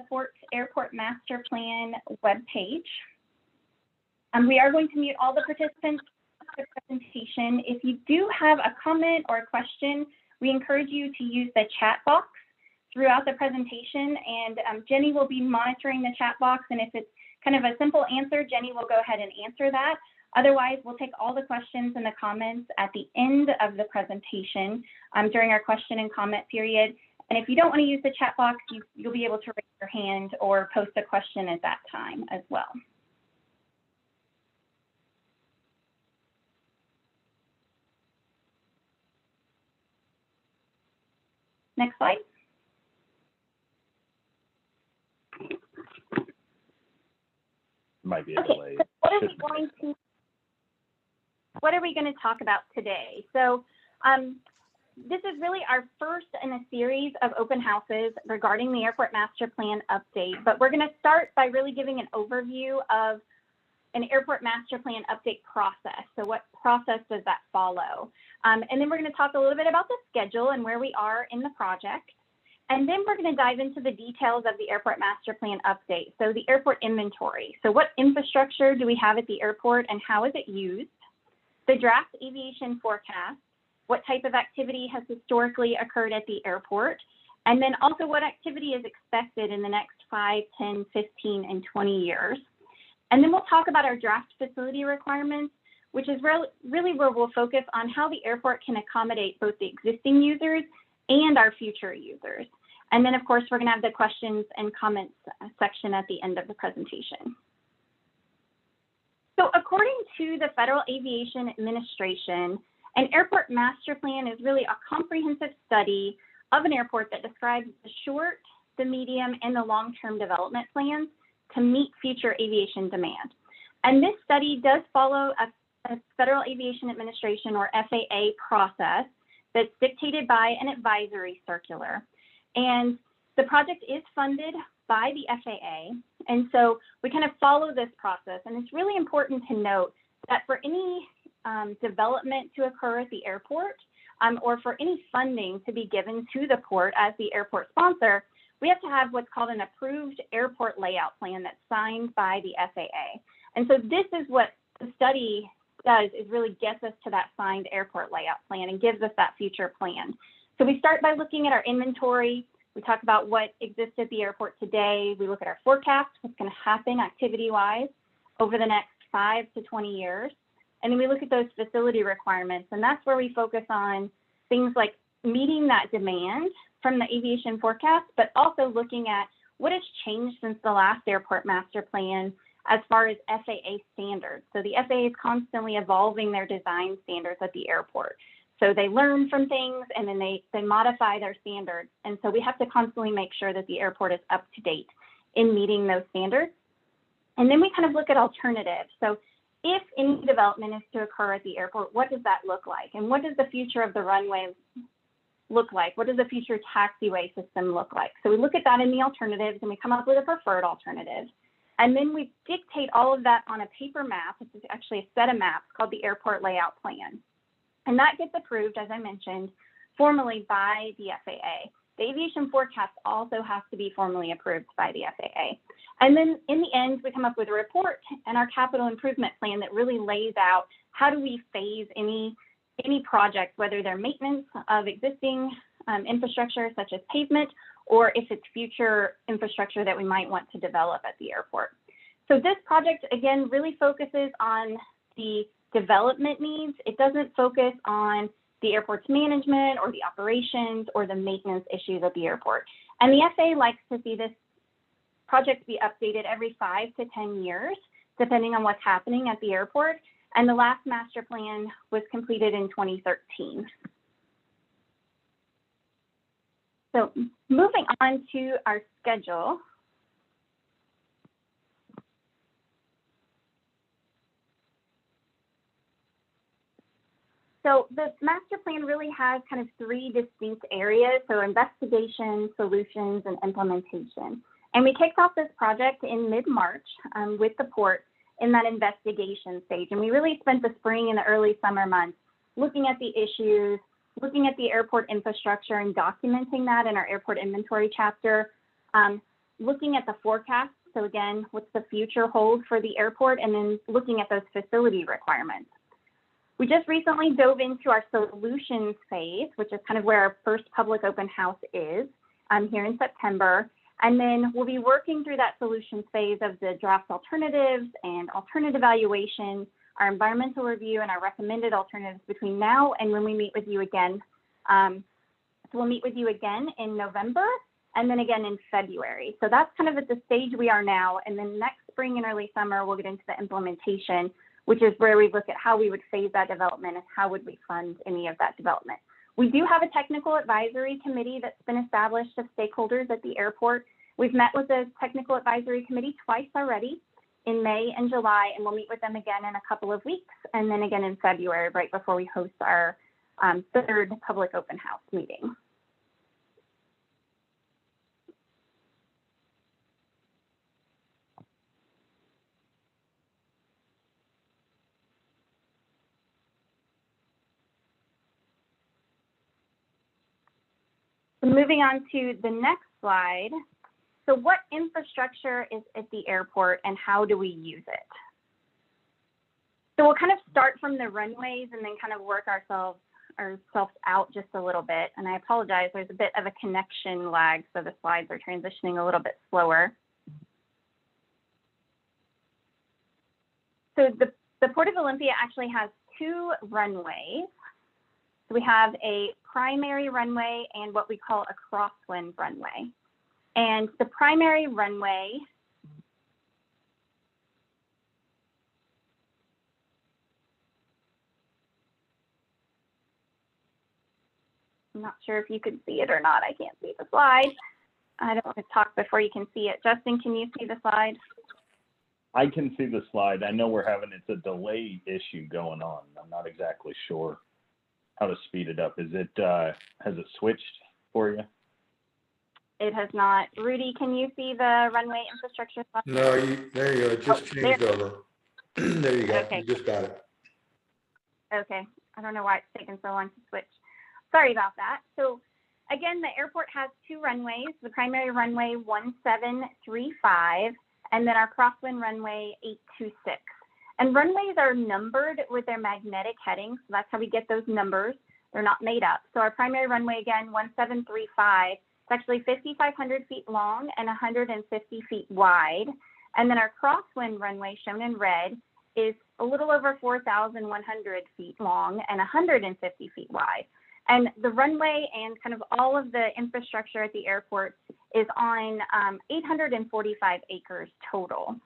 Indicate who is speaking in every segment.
Speaker 1: the Airport Master Plan webpage. We are going to mute all the participants for the presentation. If you do have a comment or a question, we encourage you to use the chat box throughout the presentation, and Jenny will be monitoring the chat box, and if it's kind of a simple answer, Jenny will go ahead and answer that. Otherwise, we'll take all the questions and the comments at the end of the presentation during our question and comment period. And if you don't want to use the chat box, you'll be able to raise your hand or post a question at that time as well. Next slide.
Speaker 2: Might be a delay.
Speaker 1: So what are we going to talk about today? So this is really our first in a series of open houses regarding the Airport Master Plan update, but we're going to start by really giving an overview of an Airport Master Plan update process. So what process does that follow? And then we're going to talk a little bit about the schedule and where we are in the project. And then we're going to dive into the details of the Airport Master Plan update. So the airport inventory. So what infrastructure do we have at the airport and how is it used? The draft aviation forecast. What type of activity has historically occurred at the airport? And then also what activity is expected in the next 5, 10, 15, and 20 years. And then we'll talk about our draft facility requirements, which is really where we'll focus on how the airport can accommodate both the existing users and our future users. And then, of course, we're going to have the questions and comments section at the end of the presentation. So according to the Federal Aviation Administration, an airport master plan is really a comprehensive study of an airport that describes the short, the medium, and the long-term development plans to meet future aviation demand. And this study does follow a Federal Aviation Administration or FAA process that's dictated by an advisory circular. And the project is funded by the FAA. And so we kind of follow this process. And it's really important to note that for any development to occur at the airport or for any funding to be given to the port as the airport sponsor, we have to have what's called an approved airport layout plan that's signed by the FAA. And so this is what the study does, is really gets us to that signed airport layout plan and gives us that future plan. So we start by looking at our inventory. We talk about what exists at the airport today. We look at our forecast, what's going to happen activity-wise over the next 5 to 20 years. And then we look at those facility requirements. And that's where we focus on things like meeting that demand from the aviation forecast, but also looking at what has changed since the last airport master plan as far as FAA standards. So the FAA is constantly evolving their design standards at the airport. So they learn from things and then they modify their standards. And so we have to constantly make sure that the airport is up to date in meeting those standards. And then we kind of look at alternatives. So if any development is to occur at the airport, what does that look like? And what does the future of the runway look like? What does the future taxiway system look like? So we look at that in the alternatives and we come up with a preferred alternative. And then we dictate all of that on a paper map. This is actually a set of maps called the Airport Layout Plan. And that gets approved, as I mentioned, formally by the FAA. The aviation forecast also has to be formally approved by the FAA. And then in the end, we come up with a report and our capital improvement plan that really lays out how do we phase any project, whether they're maintenance of existing infrastructure such as pavement, or if it's future infrastructure that we might want to develop at the airport. So this project, again, really focuses on the development needs. It doesn't focus on the airport's management or the operations or the maintenance issues at the airport. And the FAA likes to see this project be updated every 5 to 10 years, depending on what's happening at the airport. And the last master plan was completed in 2013. So moving on to our schedule. So the master plan really has kind of 3 distinct areas, so investigation, solutions, and implementation. And we kicked off this project in mid-March with the port in that investigation stage. And we really spent the spring and the early summer months looking at the issues, looking at the airport infrastructure and documenting that in our airport inventory chapter, looking at the forecast. So again, what's the future hold for the airport, and then looking at those facility requirements. We just recently dove into our solutions phase, which is kind of where our first public open house is here in September. And then we'll be working through that solutions phase of the draft alternatives and alternative evaluation, our environmental review, and our recommended alternatives between now and when we meet with you again. So we'll meet with you again in November and then again in February. So that's kind of at the stage we are now. And then next spring and early summer, we'll get into the implementation, which is where we look at how we would phase that development and how would we fund any of that development. We do have a technical advisory committee that's been established of stakeholders at the airport. We've met with the technical advisory committee twice already, in May and July, and we'll meet with them again in a couple of weeks, and then again in February, right before we host our third public open house meeting. So moving on to the next slide. So what infrastructure is at the airport and how do we use it? So we'll kind of start from the runways and then kind of work ourselves out just a little bit. And I apologize, there's a bit of a connection lag, so the slides are transitioning a little bit slower. So the Port of Olympia actually has two runways. So we have a primary runway and what we call a crosswind runway. And the primary runway I'm not sure if you can see it or not. I can't see the slide. I don't want to talk before you can see it. Justin, can you see the slide?
Speaker 2: I can see the slide. I know it's a delay issue going on. I'm not exactly sure how to speed it up. Has it switched for you?
Speaker 1: It has not. Rudy, can you see the runway infrastructure slide?
Speaker 3: No, there you go. It just changed over. There you go.
Speaker 1: Okay.
Speaker 3: You just got it.
Speaker 1: Okay. I don't know why it's taken so long to switch. Sorry about that. So again, the airport has two runways, the primary runway 1735, and then our crosswind runway 826. And runways are numbered with their magnetic headings. So that's how we get those numbers. They're not made up. So our primary runway, again, 1735, it's actually 5,500 feet long and 150 feet wide. And then our crosswind runway, shown in red, is a little over 4,100 feet long and 150 feet wide. And the runway and kind of all of the infrastructure at the airport is on 845 acres total.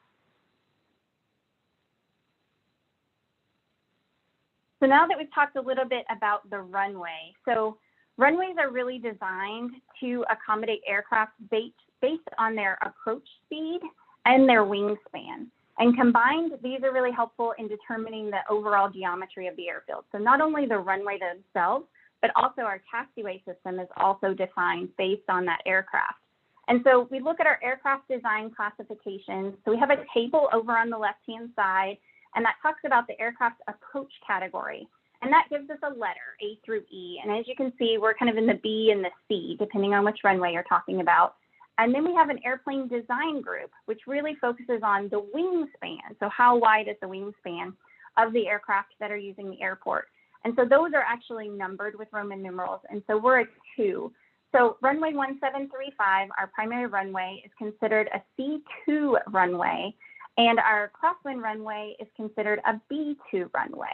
Speaker 1: So now that we've talked a little bit about the runway, so runways are really designed to accommodate aircraft based on their approach speed and their wingspan. And combined, these are really helpful in determining the overall geometry of the airfield. So not only the runway themselves, but also our taxiway system is also defined based on that aircraft. And so we look at our aircraft design classifications. So we have a table over on the left-hand side, and that talks about the aircraft approach category. And that gives us a letter, A through E. And as you can see, we're kind of in the B and the C, depending on which runway you're talking about. And then we have an airplane design group, which really focuses on the wingspan. So how wide is the wingspan of the aircraft that are using the airport? And so those are actually numbered with Roman numerals. And so we're a 2. So runway 1735, our primary runway, is considered a C2 runway. And our crosswind runway is considered a B2 runway.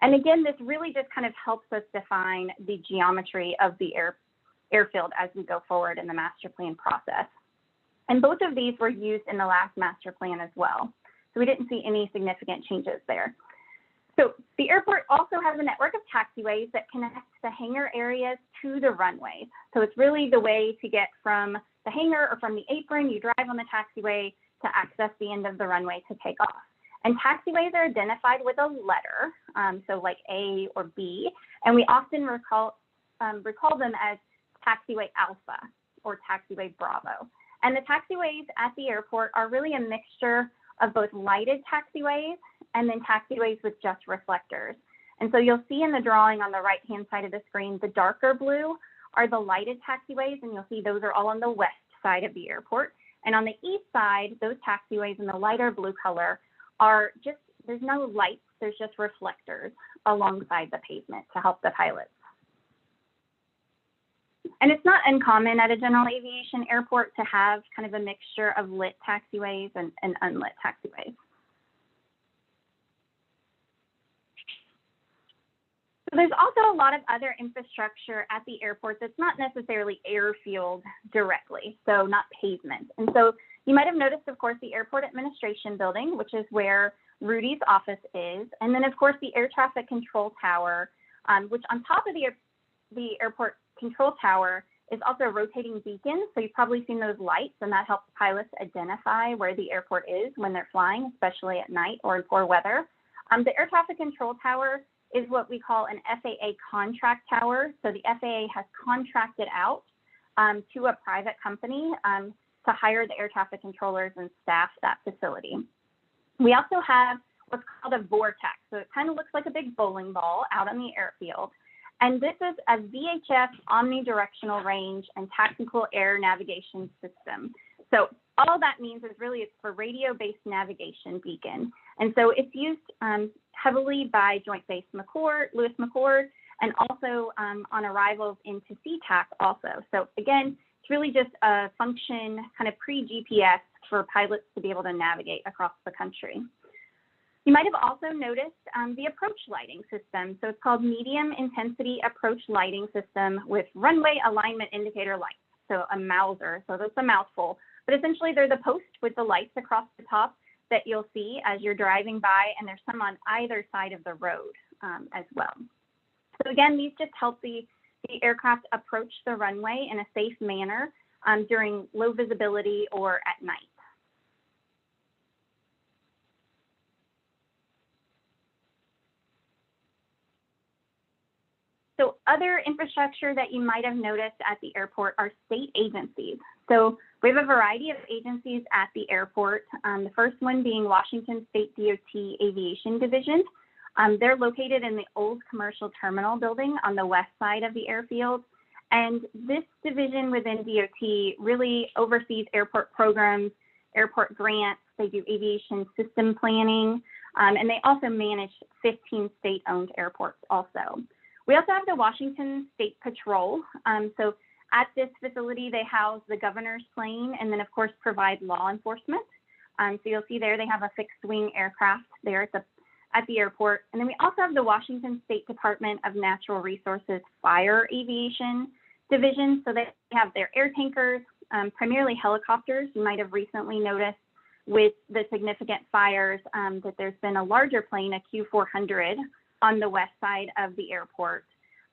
Speaker 1: And again, this really just kind of helps us define the geometry of the airfield as we go forward in the master plan process. And both of these were used in the last master plan as well. So we didn't see any significant changes there. So the airport also has a network of taxiways that connect the hangar areas to the runways. So it's really the way to get from the hangar or from the apron, you drive on the taxiway to access the end of the runway to take off. And taxiways are identified with a letter, so like A or B, and we often recall them as taxiway alpha or taxiway bravo. And the taxiways at the airport are really a mixture of both lighted taxiways and then taxiways with just reflectors. And so you'll see in the drawing on the right-hand side of the screen, the darker blue are the lighted taxiways, and you'll see those are all on the west side of the airport. And on the east side, those taxiways in the lighter blue color are just, there's no lights, there's just reflectors alongside the pavement to help the pilots. And it's not uncommon at a general aviation airport to have kind of a mixture of lit taxiways and unlit taxiways. So there's also a lot of other infrastructure at the airport that's not necessarily airfield directly, so not pavement. And so you might have noticed, of course, the airport administration building, which is where Rudy's office is. And then, of course, the air traffic control tower, which on top of the airport control tower is also a rotating beacon. So you've probably seen those lights, and that helps pilots identify where the airport is when they're flying, especially at night or in poor weather. The air traffic control tower is what we call an FAA contract tower. So the FAA has contracted out to a private company to hire the air traffic controllers and staff that facility. We also have what's called a vortex. So it kind of looks like a big bowling ball out on the airfield. And this is a VHF omnidirectional range and tactical air navigation system. So all that means is really it's for radio-based navigation beacon. And so it's used heavily by Joint Base McChord, Lewis McChord, and also on arrivals into SeaTac also. So again, it's really just a function kind of pre-GPS for pilots to be able to navigate across the country. You might have also noticed the approach lighting system. So it's called Medium Intensity Approach Lighting System with Runway Alignment Indicator Lights. So a Mauser, so that's a mouthful. But essentially they're the post with the lights across the top that you'll see as you're driving by, and there's some on either side of the road as well. So again, these just help the aircraft approach the runway in a safe manner during low visibility or at night. So other infrastructure that you might have noticed at the airport are state agencies. So we have a variety of agencies at the airport. The first one being Washington State DOT Aviation Division. They're located in the old commercial terminal building on the west side of the airfield. And this division within DOT really oversees airport programs, airport grants. They do aviation system planning, and they also manage 15 state-owned airports also. We also have the Washington State Patrol. So at this facility, they house the governor's plane and then, of course, provide law enforcement. So you'll see there they have a fixed wing aircraft there at the airport. And then we also have the Washington State Department of Natural Resources Fire Aviation Division. So they have their air tankers, primarily helicopters. You might have recently noticed with the significant fires that there's been a larger plane, a Q400, on the west side of the airport.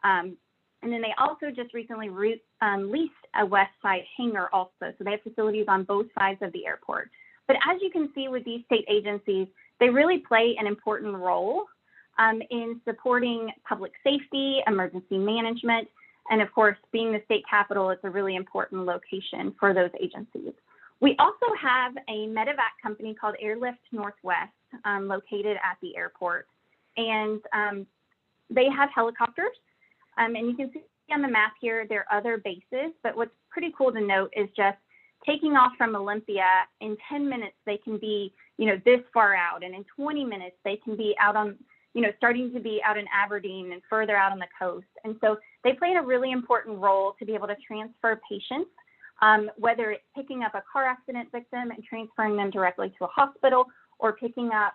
Speaker 1: And then they also just recently leased a west side hangar also. So they have facilities on both sides of the airport. But as you can see with these state agencies, they really play an important role in supporting public safety, emergency management, and of course, being the state capital, it's a really important location for those agencies. We also have a medevac company called Airlift Northwest located at the airport. And they have helicopters, and you can see on the map here, there are other bases, but what's pretty cool to note is just taking off from Olympia, in 10 minutes, they can be, this far out, and in 20 minutes, they can be out on, starting to be out in Aberdeen and further out on the coast. And so they play a really important role to be able to transfer patients, whether it's picking up a car accident victim and transferring them directly to a hospital, or picking up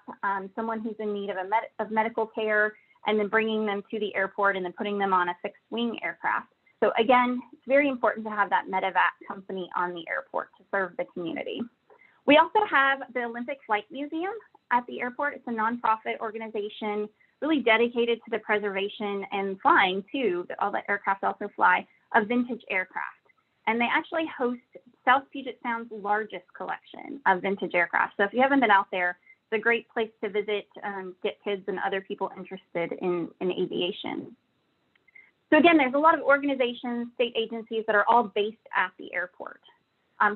Speaker 1: someone who's in need of medical care and then bringing them to the airport and then putting them on a fixed wing aircraft. So again, it's very important to have that medevac company on the airport to serve the community. We also have the Olympic Flight Museum at the airport. It's a nonprofit organization really dedicated to the preservation and flying too, all the aircraft also fly, of vintage aircraft. And they actually host South Puget Sound's largest collection of vintage aircraft. So if you haven't been out there, it's a great place to visit, get kids and other people interested in aviation. So again, there's a lot of organizations, state agencies that are all based at the airport.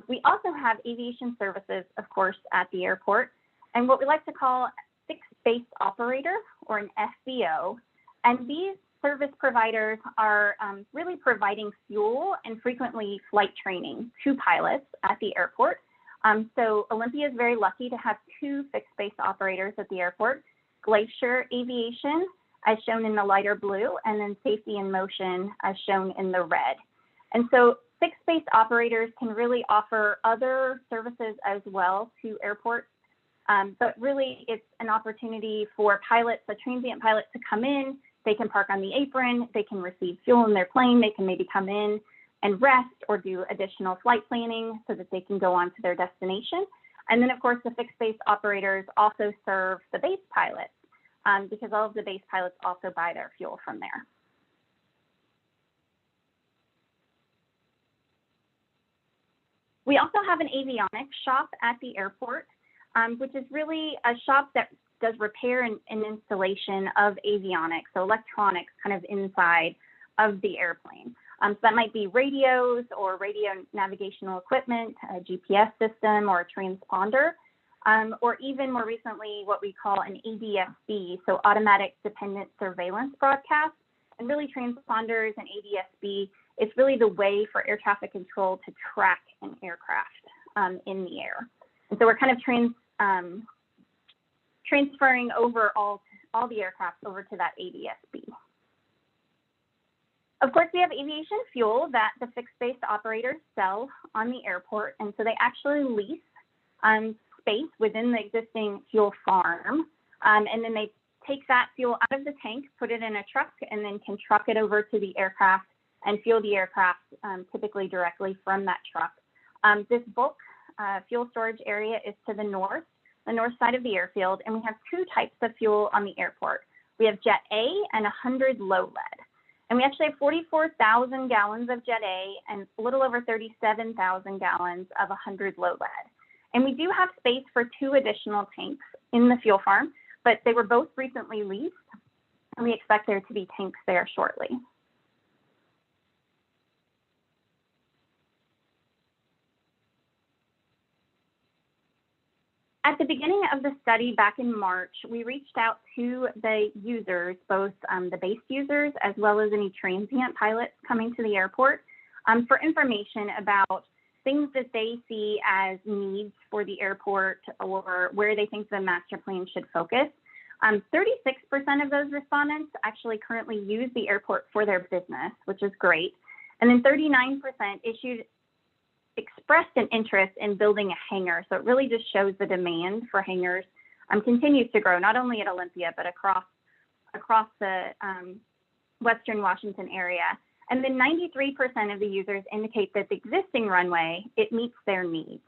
Speaker 1: We also have Aviation Services, of course, at the airport, and what we like to call fixed base operator, or an FBO. And these service providers are really providing fuel and frequently flight training to pilots at the airport. So Olympia is very lucky to have two fixed-base operators at the airport, Glacier Aviation, as shown in the lighter blue, and then Safety in Motion, as shown in the red. And so fixed-base operators can really offer other services as well to airports, but really it's an opportunity for pilots, a transient pilot, to come in. They can park on the apron, they can receive fuel in their plane, they can maybe come in and rest or do additional flight planning so that they can go on to their destination. And then of course the fixed base operators also serve the base pilots because all of the base pilots also buy their fuel from there. We also have an avionics shop at the airport, which is really a shop that does repair and installation of avionics, so electronics kind of inside of the airplane. So that might be radios or radio navigational equipment, a GPS system or a transponder, or even more recently what we call an ADSB, so automatic dependent surveillance broadcast. And really transponders and ADSB is really the way for air traffic control to track an aircraft in the air. And so we're kind of transferring over all the aircraft over to that ADSB. Of course, we have aviation fuel that the fixed-base operators sell on the airport, and so they actually lease space within the existing fuel farm, and then they take that fuel out of the tank, put it in a truck, and then can truck it over to the aircraft and fuel the aircraft typically directly from that truck. This bulk fuel storage area is to the north side of the airfield, and we have two types of fuel on the airport. We have Jet A and 100 low lead. And we actually have 44,000 gallons of Jet A and a little over 37,000 gallons of 100 low lead. And we do have space for two additional tanks in the fuel farm, but they were both recently leased, and we expect there to be tanks there shortly. At the beginning of the study back in March, we reached out to the users, both the base users as well as any transient pilots coming to the airport, for information about things that they see as needs for the airport or where they think the master plan should focus. 36% of those respondents actually currently use the airport for their business, which is great. And then 39% expressed an interest in building a hangar. So it really just shows the demand for hangars continues to grow, not only at Olympia, but across the Western Washington area. And then 93% of the users indicate that the existing runway, it meets their needs.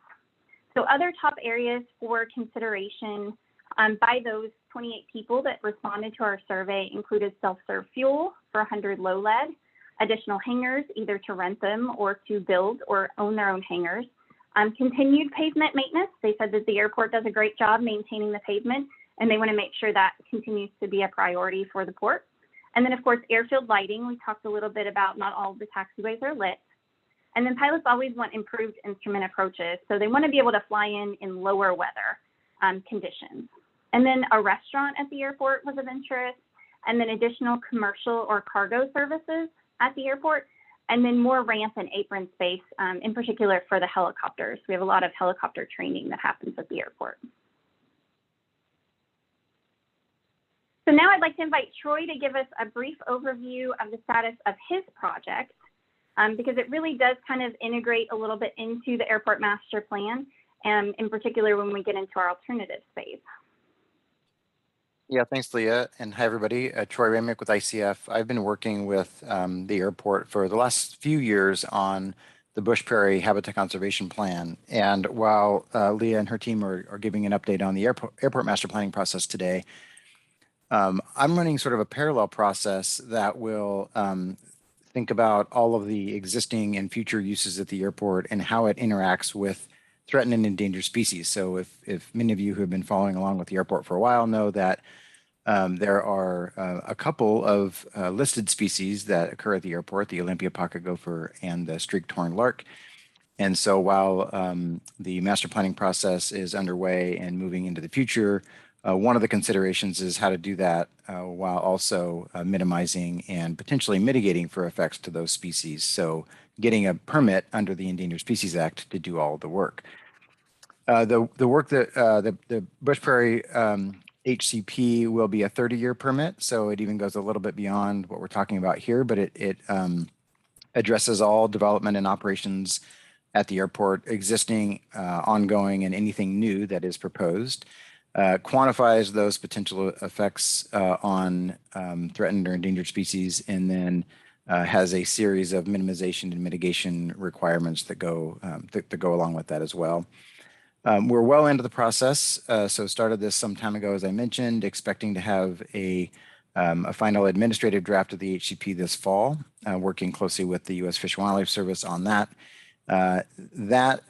Speaker 1: So other top areas for consideration by those 28 people that responded to our survey included self-serve fuel for 100 low lead, additional hangars, either to rent them or to build or own their own hangars. Continued pavement maintenance. They said that the airport does a great job maintaining the pavement, and they want to make sure that continues to be a priority for the port. And then, of course, airfield lighting. We talked a little bit about not all of the taxiways are lit. And then pilots always want improved instrument approaches. So they want to be able to fly in lower weather conditions. And then a restaurant at the airport was of interest, and then additional commercial or cargo services at the airport, and then more ramp and apron space, in particular for the helicopters. We have a lot of helicopter training that happens at the airport. So now I'd like to invite Troy to give us a brief overview of the status of his project, because it really does kind of integrate a little bit into the airport master plan, and in particular when we get into our alternative phase.
Speaker 4: Yeah, thanks, Leah. And hi, everybody. Troy Ramick with ICF. I've been working with the airport for the last few years on the Bush Prairie Habitat Conservation Plan. And while Leah and her team are giving an update on the airport master planning process today, I'm running sort of a parallel process that will think about all of the existing and future uses at the airport and how it interacts with threatened and endangered species. So if many of you who have been following along with the airport for a while know that there are a couple of listed species that occur at the airport, the Olympia pocket gopher and the streaked horned lark. And so while the master planning process is underway and moving into the future, one of the considerations is how to do that while also minimizing and potentially mitigating for effects to those species. So getting a permit under the Endangered Species Act to do all of the work. The work that the Bush Prairie HCP will be a 30-year permit, so it even goes a little bit beyond what we're talking about here, but it addresses all development and operations at the airport, existing, ongoing, and anything new that is proposed. Quantifies those potential effects on threatened or endangered species, and then has a series of minimization and mitigation requirements that go along with that as well. We're well into the process, so started this some time ago, as I mentioned, expecting to have a final administrative draft of the HCP this fall, working closely with the U.S. Fish and Wildlife Service on that. That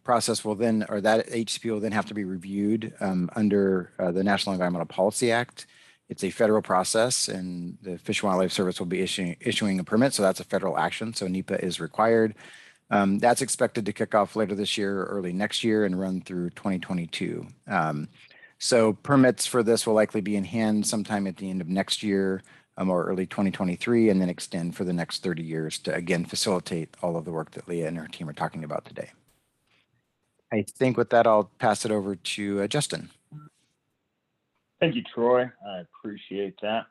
Speaker 4: process will then, or that HCP will then have to be reviewed under the National Environmental Policy Act. It's a federal process, and the Fish and Wildlife Service will be issuing a permit, so that's a federal action, so NEPA is required. That's expected to kick off later this year or early next year and run through 2022. So permits for this will likely be in hand sometime at the end of next year or early 2023, and then extend for the next 30 years to, again, facilitate all of the work that Leah and her team are talking about today. I think with that, I'll pass it over to Justin.
Speaker 2: Thank you, Troy. I appreciate that.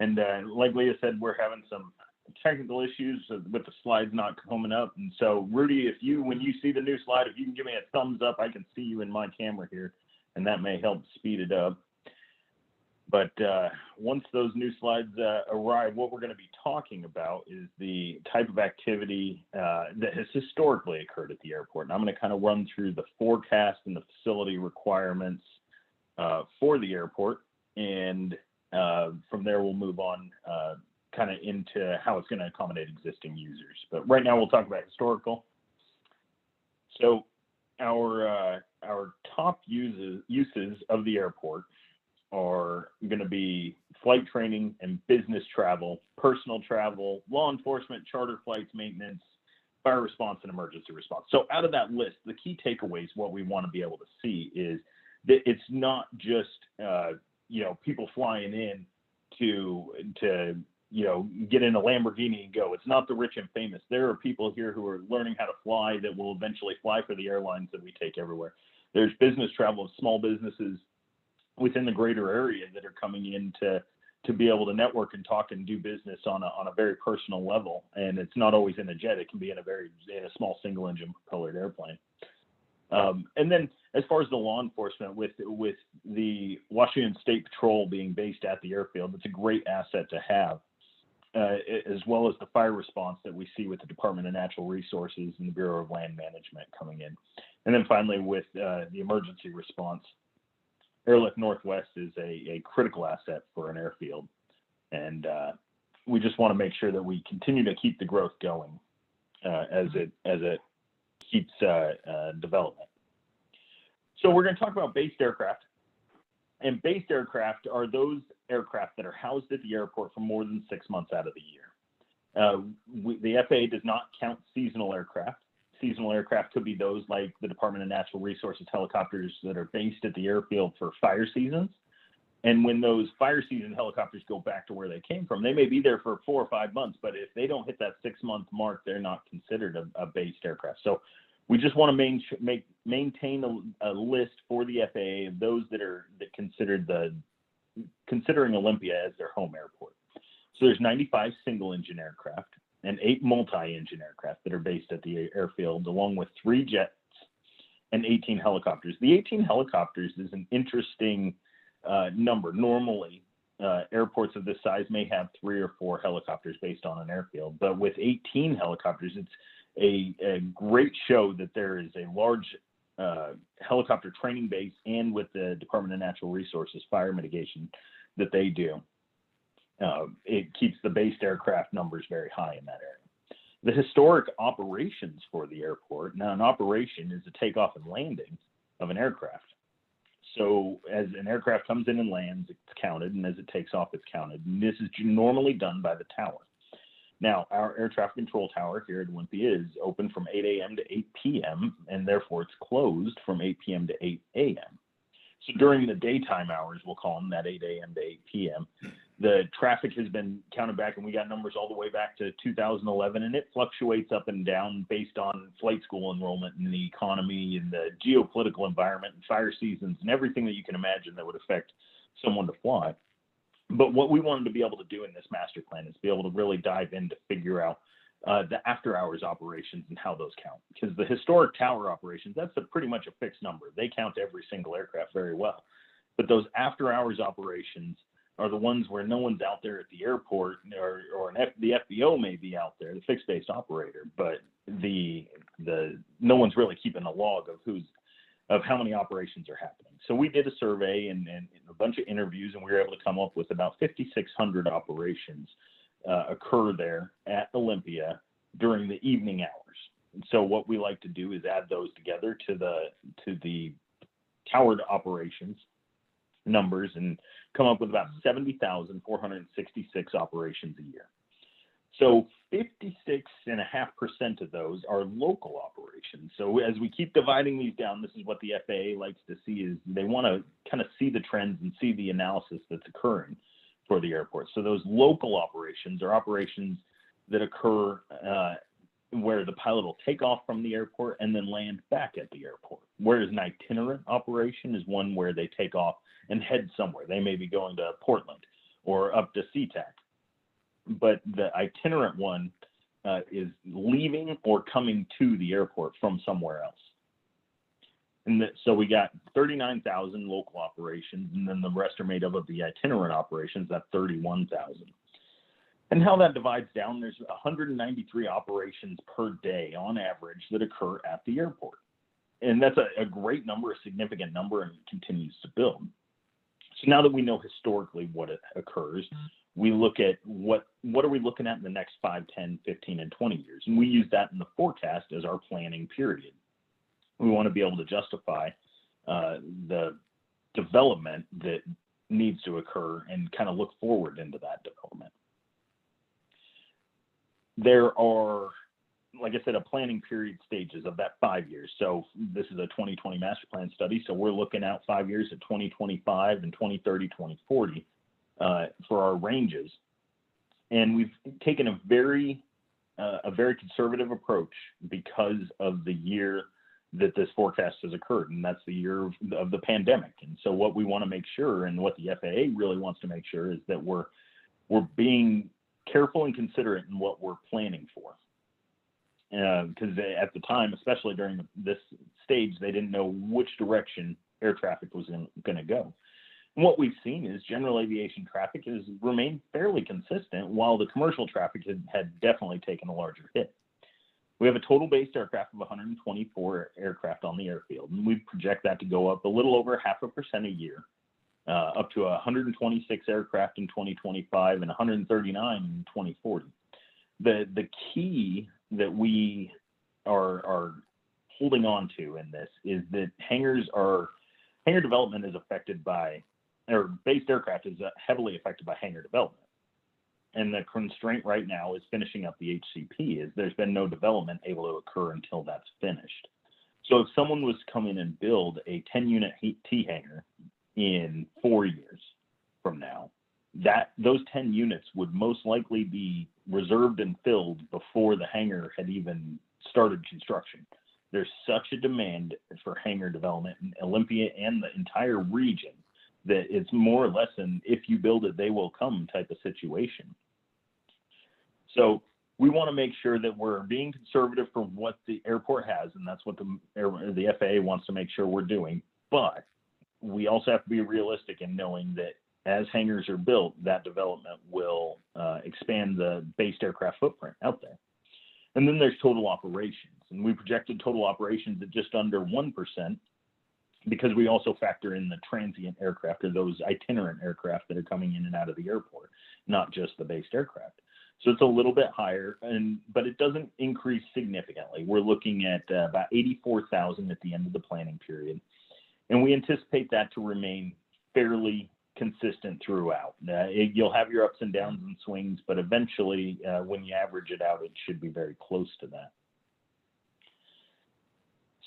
Speaker 2: And like Leah said, we're having some technical issues with the slides not coming up. And so, Rudy, when you see the new slide, if you can give me a thumbs up, I can see you in my camera here, and that may help speed it up. But once those new slides arrive, what we're going to be talking about is the type of activity that has historically occurred at the airport. And I'm going to kind of run through the forecast and the facility requirements for the airport. And from there, we'll move on kind of into how it's going to accommodate existing users. But right now, we'll talk about historical. So our top uses of the airport are going to be flight training and business travel, personal travel, law enforcement, charter flights, maintenance, fire response, and emergency response. So out of that list, the key takeaways, what we want to be able to see is that it's not just people flying in to get in a Lamborghini and go. It's not the rich and famous. There are people here who are learning how to fly that will eventually fly for the airlines that we take everywhere. There's business travel of small businesses within the greater area that are coming in to be able to network and talk and do business on a very personal level. And it's not always in a jet. It can be in a small single engine propellered airplane. And then as far as the law enforcement, with the Washington State Patrol being based at the airfield, it's a great asset to have, as well as the fire response that we see with the Department of Natural Resources and the Bureau of Land Management coming in. And then finally, with the emergency response, Airlift Northwest is a critical asset for an airfield. And we just want to make sure that we continue to keep the growth going as it keeps development. So we're going to talk about based aircraft. And based aircraft are those aircraft that are housed at the airport for more than 6 months out of the year. The FAA does not count seasonal aircraft. Seasonal aircraft could be those like the Department of Natural Resources helicopters that are based at the airfield for fire seasons. And when those fire season helicopters go back to where they came from, they may be there for 4 or 5 months, but if they don't hit that 6-month mark, they're not considered a based aircraft. So we just want to maintain a list for the FAA of those that considering Olympia as their home airport. So there's 95 single engine aircraft and 8 multi-engine aircraft that are based at the airfield, along with 3 jets and 18 helicopters. The 18 helicopters is an interesting number. Normally, airports of this size may have 3 or 4 helicopters based on an airfield, but with 18 helicopters, it's a great show that there is a large helicopter training base, and with the Department of Natural Resources fire mitigation that they do. It keeps the based aircraft numbers very high in that area. The historic operations for the airport. Now, an operation is a takeoff and landing of an aircraft. So as an aircraft comes in and lands, it's counted, and as it takes off, it's counted. And this is normally done by the tower. Now, our air traffic control tower here at Olympia is open from 8 a.m. to 8 p.m., and therefore it's closed from 8 p.m. to 8 a.m. So during the daytime hours, we'll call them that 8 a.m. to 8 p.m., The traffic has been counted back, and we got numbers all the way back to 2011, and it fluctuates up and down based on flight school enrollment and the economy and the geopolitical environment and fire seasons and everything that you can imagine that would affect someone to fly. But what we wanted to be able to do in this master plan is be able to really dive in to figure out the after hours operations and how those count. Because the historic tower operations, that's pretty much a fixed number. They count every single aircraft very well. But those after hours operations are the ones where no one's out there at the airport, or the FBO may be out there, the fixed base operator, but no one's really keeping a log of how many operations are happening. So we did a survey and a bunch of interviews, and we were able to come up with about 5,600 operations occur there at Olympia during the evening hours. And so what we like to do is add those together to the towered operations numbers and come up with about 70,466 operations a year. So 56.5% of those are local operations. So as we keep dividing these down, this is what the FAA likes to see, is they want to kind of see the trends and see the analysis that's occurring for the airport. So those local operations are operations that occur where the pilot will take off from the airport and then land back at the airport. Whereas an itinerant operation is one where they take off and head somewhere. They may be going to Portland or up to SeaTac. But the itinerant one is leaving or coming to the airport from somewhere else. And so we got 39,000 local operations, and then the rest are made up of the itinerant operations, that's 31,000. And how that divides down, there's 193 operations per day on average that occur at the airport. And that's a great number, a significant number, and it continues to build. So now that we know historically what it occurs, we look at what are we looking at in the next 5, 10, 15, and 20 years. And we use that in the forecast as our planning period. We want to be able to justify the development that needs to occur and kind of look forward into that development. There are, like I said, a planning period stages of that 5 years. So this is a 2020 master plan study. So we're looking out 5 years at 2025 and 2030, 2040 for our ranges. And we've taken a very conservative approach because of the year that this forecast has occurred, and that's the year of the pandemic. And so what we want to make sure, and what the FAA really wants to make sure, is that we're being careful and considerate in what we're planning for. Because at the time, especially during this stage, they didn't know which direction air traffic was going to go. And what we've seen is general aviation traffic has remained fairly consistent, while the commercial traffic had definitely taken a larger hit. We have a total based aircraft of 124 aircraft on the airfield, and we project that to go up a little over 0.5% a year, up to 126 aircraft in 2025 and 139 in 2040. The key that we are holding on to in this is that hangar development is affected by, or based aircraft is heavily affected by hangar development. And the constraint right now is finishing up the HCP, is there's been no development able to occur until that's finished. So if someone was to come in and build a 10-unit T hangar in 4 years from now, those 10 units would most likely be reserved and filled before the hangar had even started construction. There's such a demand for hangar development in Olympia and the entire region that it's more or less an if you build it, they will come type of situation. So we want to make sure that we're being conservative for what the airport has, and that's what the FAA wants to make sure we're doing. But we also have to be realistic in knowing that as hangars are built, that development will expand the based aircraft footprint out there. And then there's total operations, and we projected total operations at just under 1%, because we also factor in the transient aircraft, or those itinerant aircraft that are coming in and out of the airport, not just the based aircraft. So it's a little bit higher, but it doesn't increase significantly. We're looking at about 84,000 at the end of the planning period, and we anticipate that to remain fairly consistent throughout. You'll have your ups and downs and swings, but eventually, when you average it out, it should be very close to that.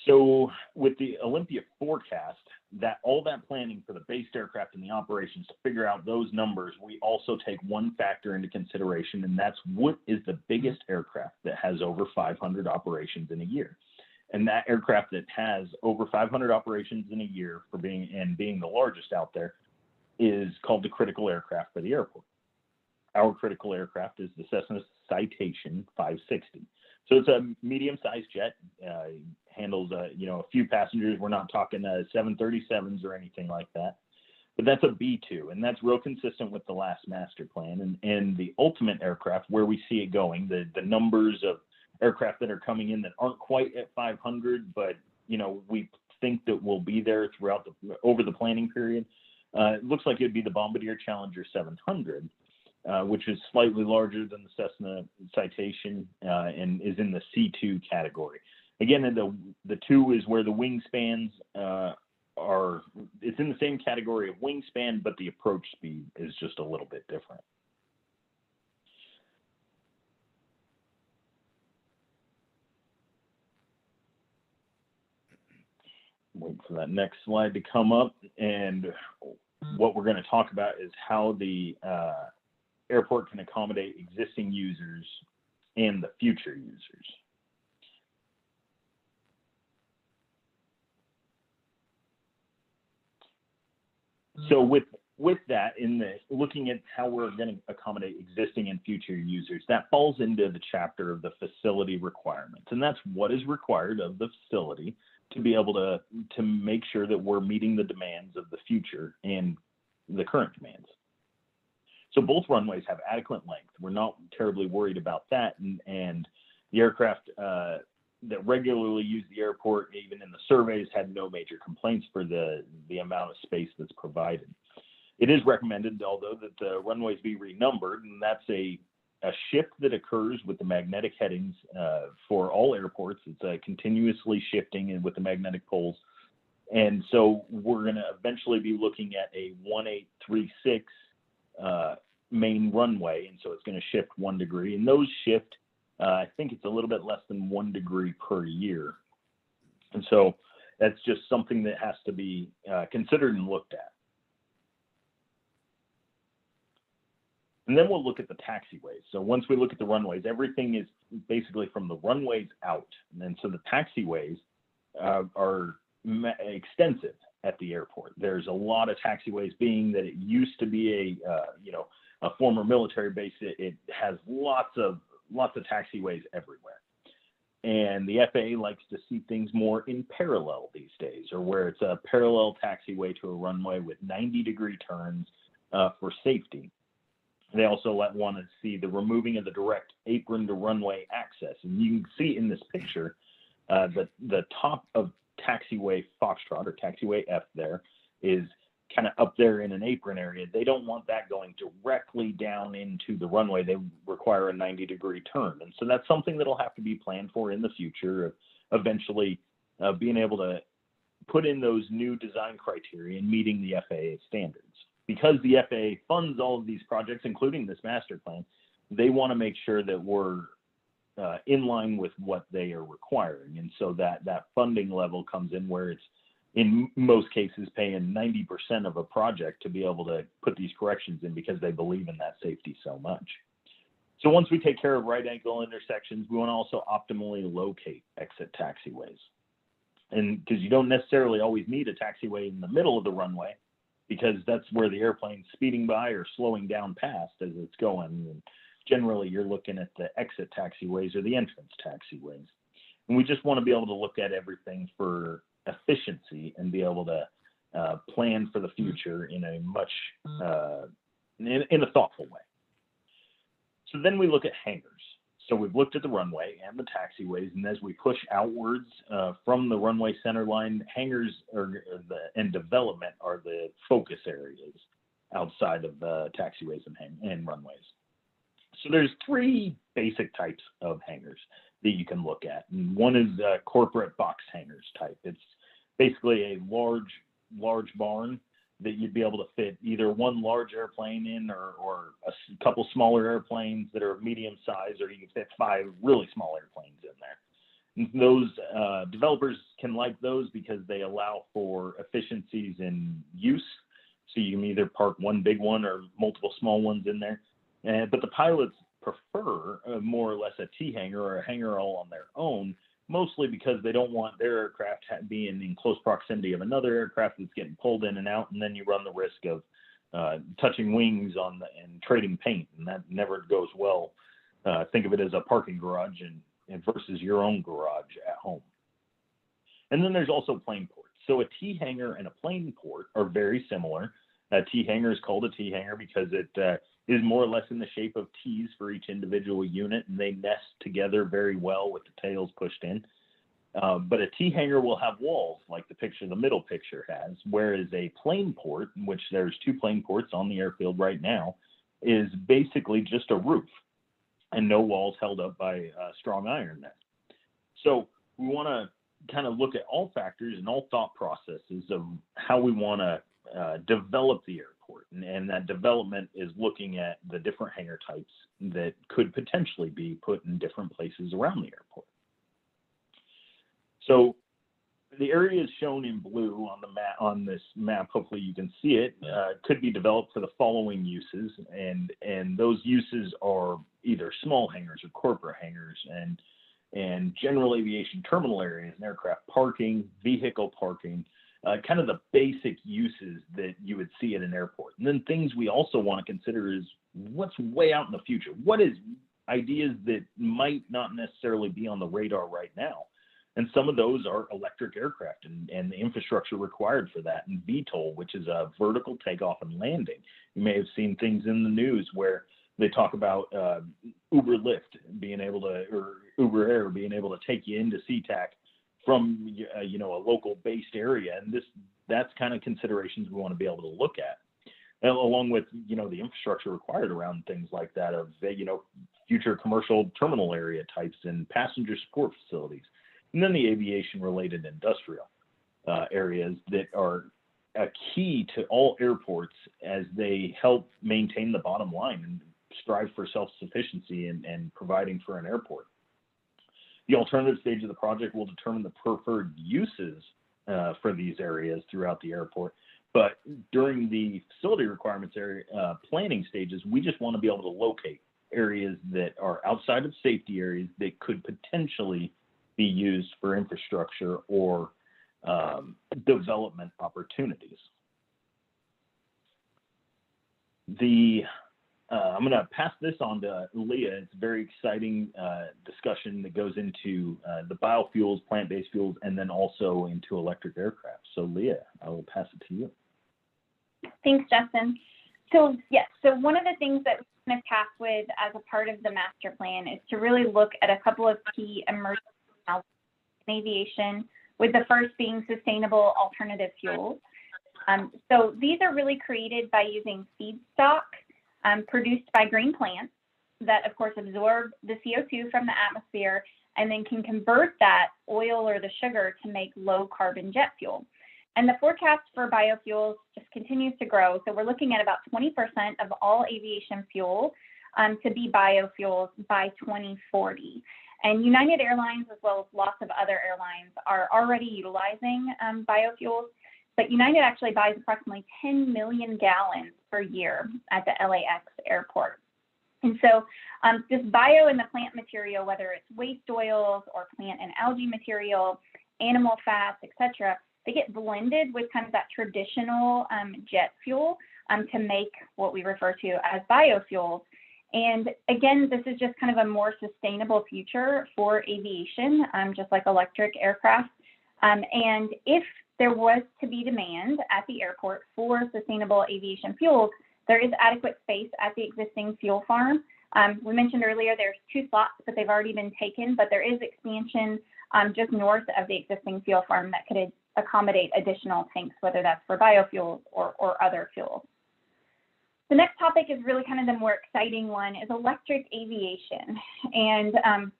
Speaker 2: So with the Olympia forecast, that all that planning for the based aircraft and the operations to figure out those numbers, we also take one factor into consideration, and that's what is the biggest aircraft that has over 500 operations in a year. And that aircraft that has over 500 operations in a year being the largest out there is called the critical aircraft for the airport. Our critical aircraft is the Cessna Citation 560. So it's a medium-sized jet, handles a few passengers. We're not talking 737s or anything like that, but that's a B2, and that's real consistent with the last master plan and the ultimate aircraft where we see it going. The numbers of aircraft that are coming in that aren't quite at 500, but we think that we'll be there over the planning period. It looks like it'd be the Bombardier Challenger 700. Which is slightly larger than the Cessna Citation and is in the C2 category. Again, the 2 is where the wingspans it's in the same category of wingspan, but the approach speed is just a little bit different. Wait for that next slide to come up, and what we're going to talk about is how the airport can accommodate existing users and the future users. So with that, looking at how we're going to accommodate existing and future users, that falls into the chapter of the facility requirements, and that's what is required of the facility to be able to make sure that we're meeting the demands of the future and the current demands. So both runways have adequate length. We're not terribly worried about that. And the aircraft that regularly use the airport, even in the surveys, had no major complaints for the amount of space that's provided. It is recommended, although, that the runways be renumbered, and that's a shift that occurs with the magnetic headings for all airports. It's continuously shifting with the magnetic poles. And so we're going to eventually be looking at a 1836 main runway, and so it's going to shift 1 degree, and those shift I think it's a little bit less than 1 degree per year, and so that's just something that has to be considered and looked at. And then we'll look at the taxiways. So once we look at the runways, everything is basically from the runways out, and so the taxiways are extensive at the airport. There's a lot of taxiways, being that it used to be a former military base. It has lots of taxiways everywhere. And the FAA likes to see things more in parallel these days, or where it's a parallel taxiway to a runway with 90-degree turns for safety. They also want to see the removing of the direct apron to runway access. And you can see in this picture the top of taxiway Foxtrot, or taxiway F, there is kind of up there in an apron area. They don't want that going directly down into the runway. They require a 90-degree turn. And so that's something that'll have to be planned for in the future, of eventually being able to put in those new design criteria and meeting the FAA standards. Because the FAA funds all of these projects, including this master plan, they want to make sure that we're in line with what they are requiring. And so that funding level comes in where it's, in most cases, paying 90% of a project to be able to put these corrections in, because they believe in that safety so much. So once we take care of right angle intersections, we want to also optimally locate exit taxiways. And because you don't necessarily always need a taxiway in the middle of the runway, because that's where the airplane's speeding by or slowing down past as it's going. And generally, you're looking at the exit taxiways or the entrance taxiways. And we just want to be able to look at everything for efficiency and be able to plan for the future in a much in a thoughtful way. So then we look at hangars. So we've looked at the runway and the taxiways, and as we push outwards from the runway center line, hangars and development are the focus areas outside of the taxiways and runways. So there's 3 basic types of hangars that you can look at. And one is corporate box hangars type. It's basically a large barn that you'd be able to fit either one large airplane in, or a couple smaller airplanes that are medium size, or you can fit 5 really small airplanes in there. Those developers can like those because they allow for efficiencies in use. So you can either park one big one or multiple small ones in there. But the pilots prefer more or less a T-hangar or a hangar all on their own, mostly because they don't want their aircraft being in close proximity of another aircraft that's getting pulled in and out, and then you run the risk of touching wings and trading paint, and that never goes well. Think of it as a parking garage and versus your own garage at home. And then there's also plane ports. So a T-hangar and a plane port are very similar. A T-hangar is called a T-hangar because it is more or less in the shape of T's for each individual unit, and they nest together very well with the tails pushed in. But a T-hangar will have walls like the middle picture has, whereas a plane port, which there's 2 plane ports on the airfield right now, is basically just a roof and no walls held up by strong iron net. So we want to kind of look at all factors and all thought processes of how we want to develop the airport. And that development is looking at the different hangar types that could potentially be put in different places around the airport. So the areas shown in blue on the map, on this map, hopefully you can see it, could be developed for the following uses. And those uses are either small hangars or corporate hangars, and general aviation terminal areas and aircraft parking, vehicle parking, kind of the basic uses that you would see at an airport. And then things we also want to consider is what's way out in the future. What is ideas that might not necessarily be on the radar right now? And some of those are electric aircraft and the infrastructure required for that, and VTOL, which is a vertical takeoff and landing. You may have seen things in the news where they talk about Uber Lyft being able to, or Uber Air being able to take you into SeaTac from a local based area, and that's kind of considerations we want to be able to look at, and along with the infrastructure required around things like that of future commercial terminal area types and passenger support facilities, and then the aviation related industrial areas that are a key to all airports as they help maintain the bottom line and strive for self-sufficiency and providing for an airport. The alternative stage of the project will determine the preferred uses for these areas throughout the airport. But during the facility requirements area planning stages, we just want to be able to locate areas that are outside of safety areas that could potentially be used for infrastructure or development opportunities. I'm going to pass this on to Leah. It's a very exciting discussion that goes into the biofuels, plant-based fuels, and then also into electric aircraft. So Leah, I will pass it to you.
Speaker 1: Thanks, Justin. So yes, so one of the things that we're going to tasked with as a part of the master plan is to really look at a couple of key emerging in aviation, with the first being sustainable alternative fuels. So these are really created by using feedstock produced by green plants that, of course, absorb the CO2 from the atmosphere and then can convert that oil or the sugar to make low carbon jet fuel. And the forecast for biofuels just continues to grow. So we're looking at about 20% of all aviation fuel to be biofuels by 2040. And United Airlines, as well as lots of other airlines, are already utilizing biofuels. But United actually buys approximately 10 million gallons per year at the LAX airport. And so this bio and the plant material, whether it's waste oils or plant and algae material, animal fats, et cetera, they get blended with kind of that traditional jet fuel to make what we refer to as biofuels. And again, this is just kind of a more sustainable future for aviation, just like electric aircraft. And if there was to be demand at the airport for sustainable aviation fuels, there is adequate space at the existing fuel farm. We mentioned earlier there's 2 slots, but they've already been taken, but there is expansion just north of the existing fuel farm that could accommodate additional tanks, whether that's for biofuels or other fuels. The next topic is really kind of the more exciting one, is electric aviation. And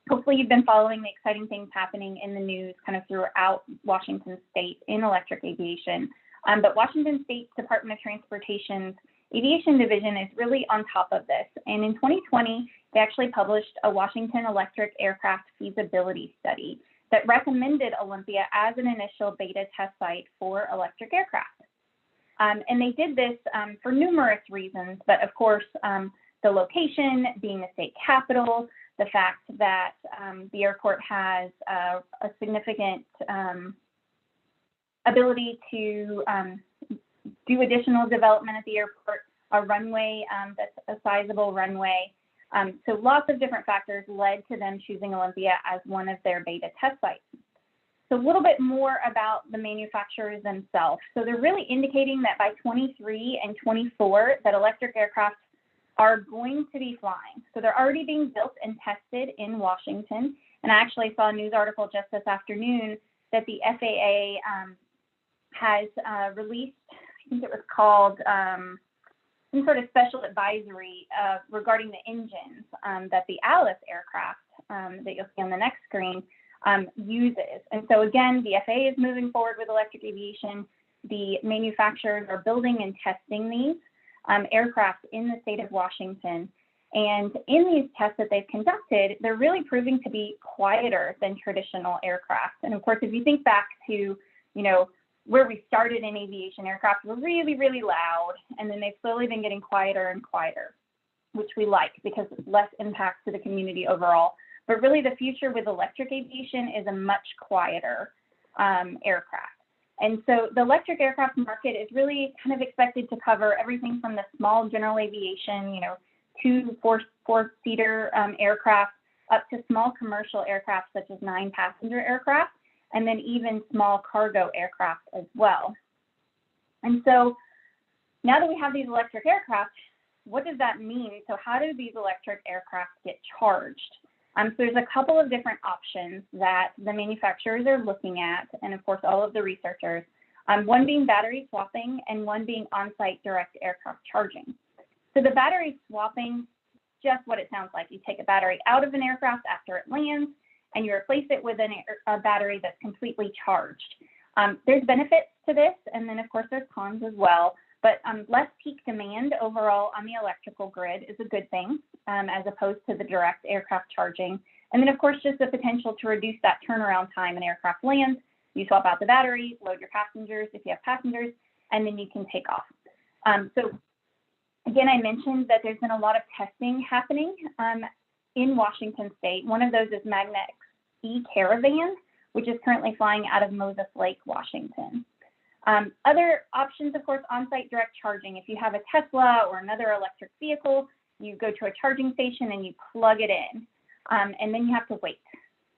Speaker 1: hopefully you've been following the exciting things happening in the news kind of throughout Washington State in electric aviation. But Washington State's Department of Transportation's Aviation Division is really on top of this. And in 2020, they actually published a Washington electric aircraft feasibility study that recommended Olympia as an initial beta test site for electric aircraft. And they did this for numerous reasons, but of course, the location being the state capital, the fact that the airport has a significant ability to do additional development at the airport, a runway that's a sizable runway. So lots of different factors led to them choosing Olympia as one of their beta test sites. So a little bit more about the manufacturers themselves. So they're really indicating that by 23 and 24, that electric aircraft are going to be flying. So they're already being built and tested in Washington. And I actually saw a news article just this afternoon that the FAA has released, I think it was called some sort of special advisory regarding the engines that the Alice aircraft that you'll see on the next screen uses. And so again, the FAA is moving forward with electric aviation. The manufacturers are building and testing these aircraft in the state of Washington. And in these tests that they've conducted, they're really proving to be quieter than traditional aircraft. And of course, if you think back to, where we started in aviation, aircraft were really, really loud, and then they've slowly been getting quieter and quieter, which we like because it's less impact to the community overall. But really the future with electric aviation is a much quieter aircraft. And so the electric aircraft market is really kind of expected to cover everything from the small general aviation, 2 4-seater aircraft, up to small commercial aircraft such as 9-passenger aircraft, and then even small cargo aircraft as well. And so now that we have these electric aircraft, what does that mean? So how do these electric aircraft get charged? So there's a couple of different options that the manufacturers are looking at, and of course all of the researchers, one being battery swapping and one being on-site direct aircraft charging. So the battery swapping, just what it sounds like. You take a battery out of an aircraft after it lands, and you replace it with a battery that's completely charged. There's benefits to this, and then of course there's cons as well, but less peak demand overall on the electrical grid is a good thing, as opposed to the direct aircraft charging. And then of course just the potential to reduce that turnaround time an aircraft lands. You swap out the battery, load your passengers if you have passengers, and then you can take off. So again, I mentioned that there's been a lot of testing happening in Washington state. One of those is Magnet's E-Caravan, which is currently flying out of Moses Lake, Washington. Other options, of course, on-site direct charging. If you have a Tesla or another electric vehicle, you go to a charging station and you plug it in, and then you have to wait.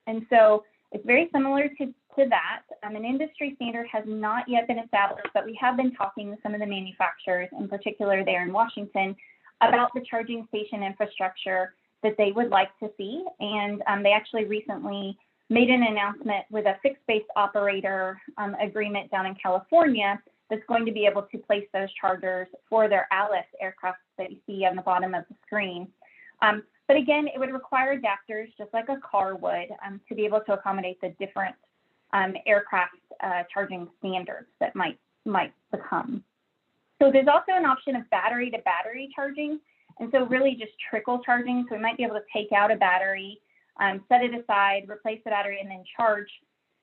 Speaker 1: And so it's very similar to that. An industry standard has not yet been established, but we have been talking with some of the manufacturers, in particular there in Washington, about the charging station infrastructure that they would like to see. And they actually recently made an announcement with a fixed-base operator agreement down in California that's going to be able to place those chargers for their Alice aircraft that you see on the bottom of the screen. But again, it would require adapters, just like a car would, to be able to accommodate the different aircraft charging standards that might become. So there's also an option of battery-to-battery charging, and so really just trickle charging. So we might be able to take out a battery, set it aside, replace the battery, and then charge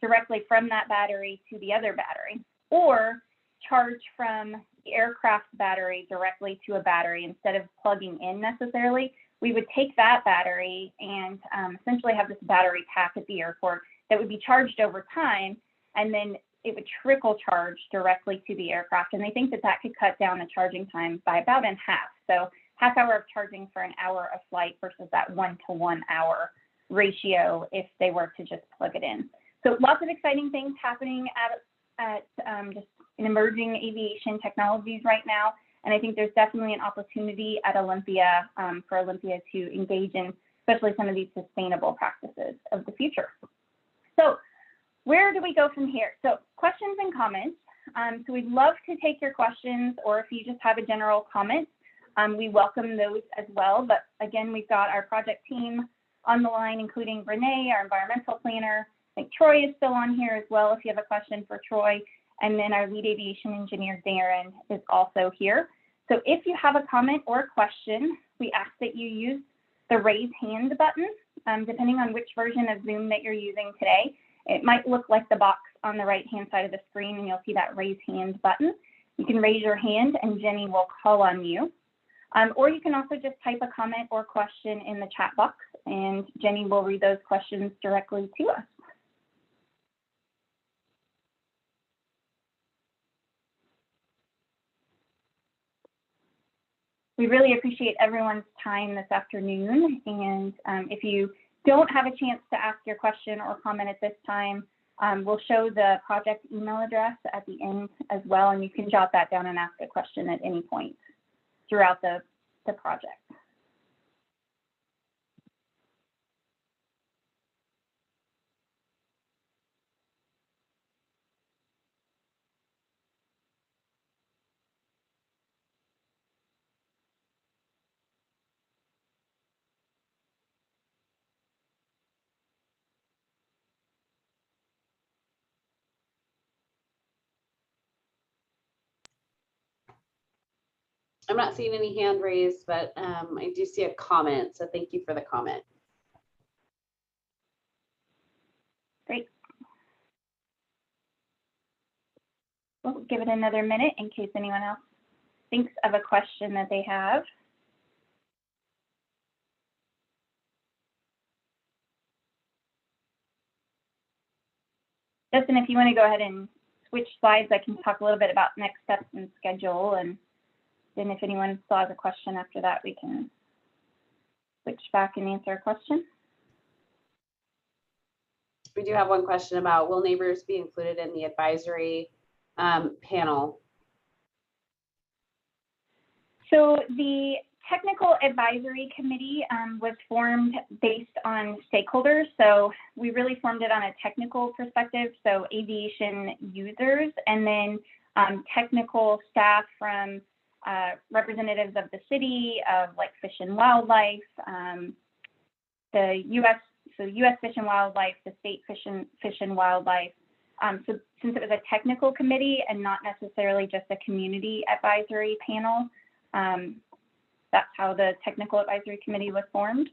Speaker 1: directly from that battery to the other battery, or charge from the aircraft battery directly to a battery instead of plugging in necessarily. We would take that battery and essentially have this battery pack at the airport that would be charged over time, and then it would trickle charge directly to the aircraft. And they think that that could cut down the charging time by about in half. So half hour of charging for an hour of flight versus that 1-to-1 hour ratio if they were to just plug it in. So lots of exciting things happening at just in emerging aviation technologies right now. And I think there's definitely an opportunity at Olympia for Olympia to engage in, especially some of these sustainable practices of the future. So where do we go from here? So questions and comments. So we'd love to take your questions, or if you just have a general comment, we welcome those as well. But again, we've got our project team on the line, including Renee, our environmental planner. I think Troy is still on here as well if you have a question for Troy. And then our lead aviation engineer, Darren, is also here. So if you have a comment or a question, we ask that you use the raise hand button. Depending on which version of Zoom that you're using today, it might look like the box on the right-hand side of the screen, and you'll see that raise hand button. You can raise your hand and Jenny will call on you. Or you can also just type a comment or question in the chat box, and Jenny will read those questions directly to us. We really appreciate everyone's time this afternoon, and if you don't have a chance to ask your question or comment at this time, we'll show the project email address at the end as well, and you can jot that down and ask a question at any point throughout the project.
Speaker 5: I'm not seeing any hand raised, but I do see a comment. So thank you for the comment.
Speaker 1: Great. We'll give it another minute in case anyone else thinks of a question that they have. Justin, if you want to go ahead and switch slides, I can talk a little bit about next steps and schedule, and then if anyone still has a question after that, we can switch back and answer a question.
Speaker 5: We do have one question about, will neighbors be included in the advisory panel?
Speaker 1: So the Technical Advisory Committee was formed based on stakeholders. So we really formed it on a technical perspective. So aviation users, and then technical staff from representatives of the city, of like Fish and Wildlife, the U.S. Fish and Wildlife, the state Fish and Wildlife. So since it was a technical committee and not necessarily just a community advisory panel, that's how the Technical Advisory Committee was formed.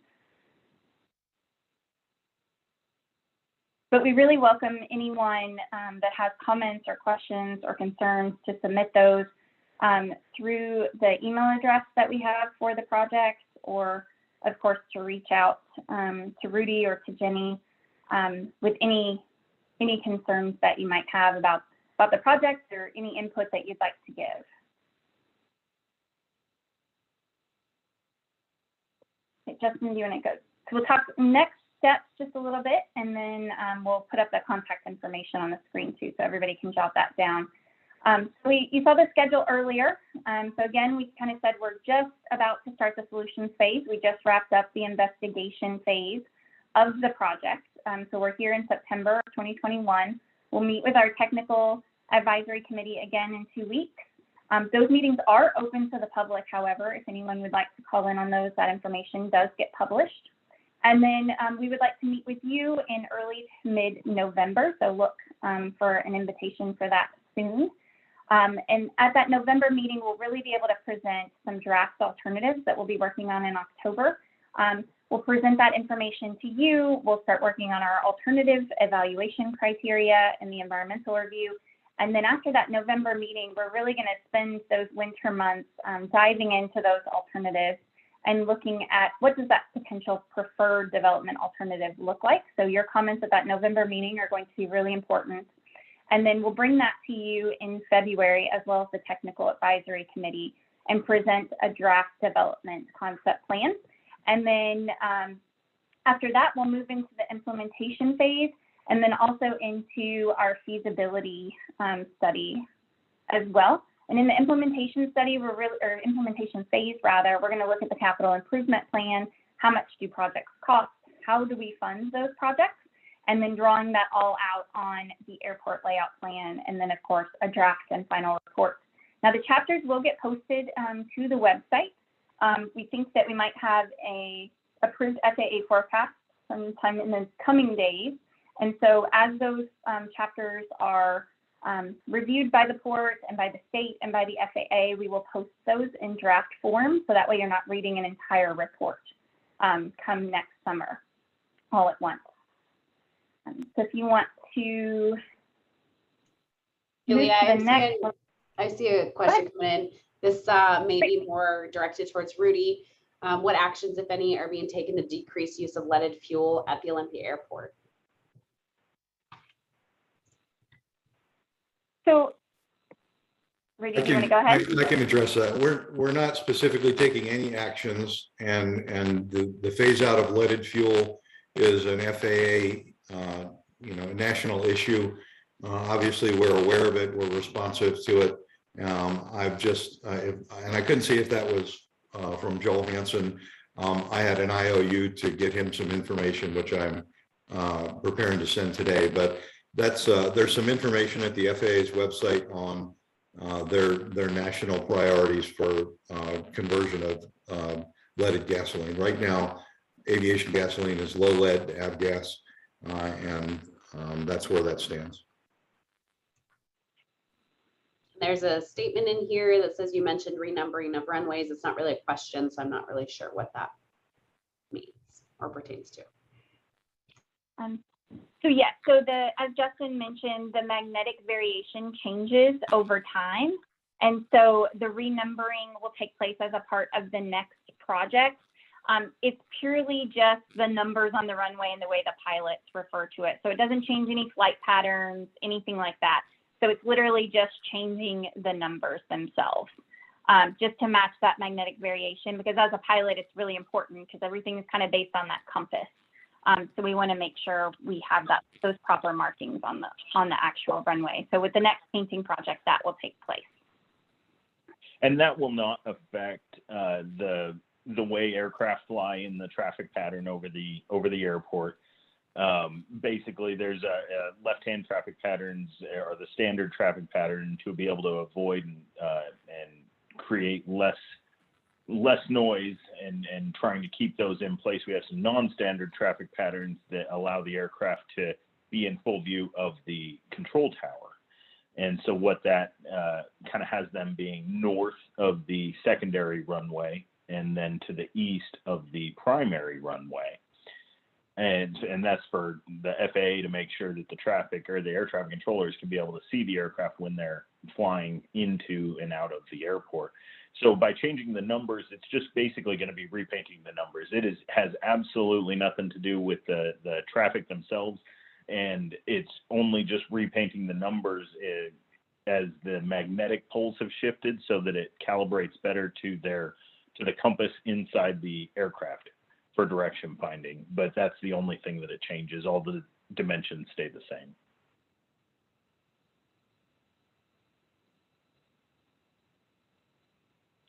Speaker 1: But we really welcome anyone that has comments or questions or concerns to submit those through the email address that we have for the project, or of course to reach out to Rudy or to Jenny with any concerns that you might have about the project or any input that you'd like to give. Okay, Justin, do you want to go? So we'll talk next steps just a little bit, and then we'll put up the contact information on the screen too, so everybody can jot that down. So you saw the schedule earlier. So again, we kind of said we're just about to start the solutions phase. We just wrapped up the investigation phase of the project. So we're here in September of 2021. We'll meet with our Technical Advisory Committee again in 2 weeks. Those meetings are open to the public, however. If anyone would like to call in on those, that information does get published. And then we would like to meet with you in early to mid-November, so look for an invitation for that soon. And at that November meeting, we'll really be able to present some draft alternatives that we'll be working on in October. We'll present that information to you. We'll start working on our alternative evaluation criteria and the environmental review. And then after that November meeting, we're really going to spend those winter months diving into those alternatives and looking at what does that potential preferred development alternative look like. So your comments at that November meeting are going to be really important. And then we'll bring that to you in February, as well as the Technical Advisory Committee, and present a draft development concept plan. And then after that, we'll move into the implementation phase, and then also into our feasibility study as well. And in the implementation study, implementation phase rather, we're going to look at the capital improvement plan. How much do projects cost? How do we fund those projects? And then drawing that all out on the airport layout plan, and then of course a draft and final report. Now the chapters will get posted to the website. We think that we might have a approved FAA forecast sometime in the coming days. And so as those chapters are reviewed by the port and by the state and by the FAA. We will post those in draft form, so that way you're not reading an entire report come next summer all at once. So if you want to
Speaker 5: Julia,
Speaker 1: next.
Speaker 5: I see a question coming in. This may be more directed towards Rudy. What actions, if any, are being taken to decrease use of leaded fuel at the Olympia Airport?
Speaker 1: So, Rudy, do you want to go ahead?
Speaker 3: I can address that. We're not specifically taking any actions, and the phase out of leaded fuel is an FAA national issue. Obviously, we're aware of it. We're responsive to it. And I couldn't see if that was from Joel Hansen. I had an IOU to get him some information, which I'm preparing to send today. But that's there's some information at the FAA's website on their national priorities for conversion of leaded gasoline. Right now, aviation gasoline is low lead avgas, and that's where that stands.
Speaker 5: There's a statement in here that says you mentioned renumbering of runways. It's not really a question, so I'm not really sure what that means or pertains to.
Speaker 1: So yes, so as Justin mentioned, the magnetic variation changes over time. And so the renumbering will take place as a part of the next project. It's purely just the numbers on the runway and the way the pilots refer to it. So it doesn't change any flight patterns, anything like that. So it's literally just changing the numbers themselves, just to match that magnetic variation, because as a pilot, it's really important because everything is kind of based on that compass. So we want to make sure we have those proper markings on the actual runway. So with the next painting project, that will take place.
Speaker 2: And that will not affect the way aircraft fly in the traffic pattern over the airport. Basically, there's a left-hand traffic patterns or the standard traffic pattern to be able to avoid and create less noise and trying to keep those in place. We have some non-standard traffic patterns that allow the aircraft to be in full view of the control tower. And so what that kind of has them being north of the secondary runway and then to the east of the primary runway. And that's for the FAA to make sure that the traffic or the air traffic controllers can be able to see the aircraft when they're flying into and out of the airport. So by changing the numbers, it's just basically going to be repainting the numbers. It has absolutely nothing to do with the traffic themselves, and it's only just repainting the numbers as the magnetic poles have shifted so that it calibrates better to the compass inside the aircraft for direction finding. But that's the only thing that it changes. All the dimensions stay the same.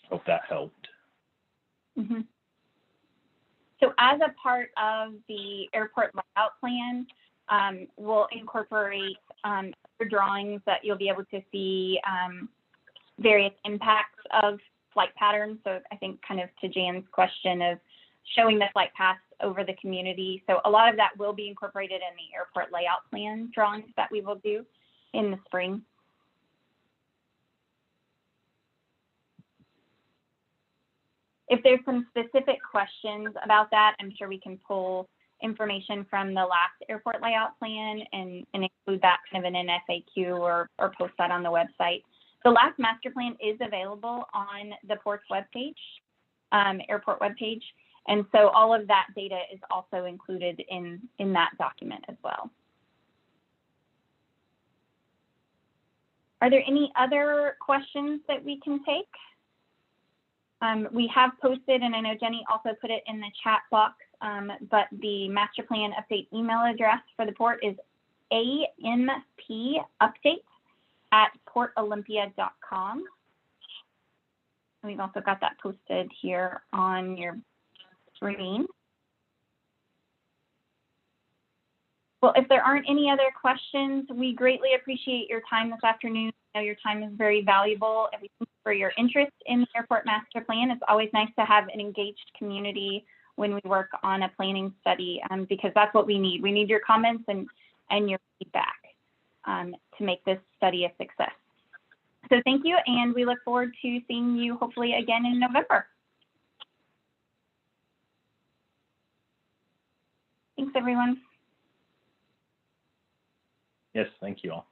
Speaker 2: Hope that helped.
Speaker 1: Mm-hmm. So as a part of the airport layout plan, we'll incorporate drawings that you'll be able to see various impacts of flight patterns. So I think kind of to Jan's question of showing the flight paths over the community. So a lot of that will be incorporated in the airport layout plan drawings that we will do in the spring. If there's some specific questions about that, I'm sure we can pull information from the last airport layout plan and include that kind of in an FAQ or post that on the website. The last master plan is available on the port's webpage, airport webpage. And so all of that data is also included in that document as well. Are there any other questions that we can take? We have posted, and I know Jenny also put it in the chat box, but the master plan update email address for the port is ampupdate@portolympia.com. We've also got that posted here on your screen. Well, if there aren't any other questions, we greatly appreciate your time this afternoon. I know your time is very valuable, and we thank you for your interest in the airport master plan. It's always nice to have an engaged community when we work on a planning study, because that's what we need. We need your comments and your feedback. to make this study a success. So thank you, and we look forward to seeing you hopefully again in November. Thanks, everyone.
Speaker 2: Yes, thank you all.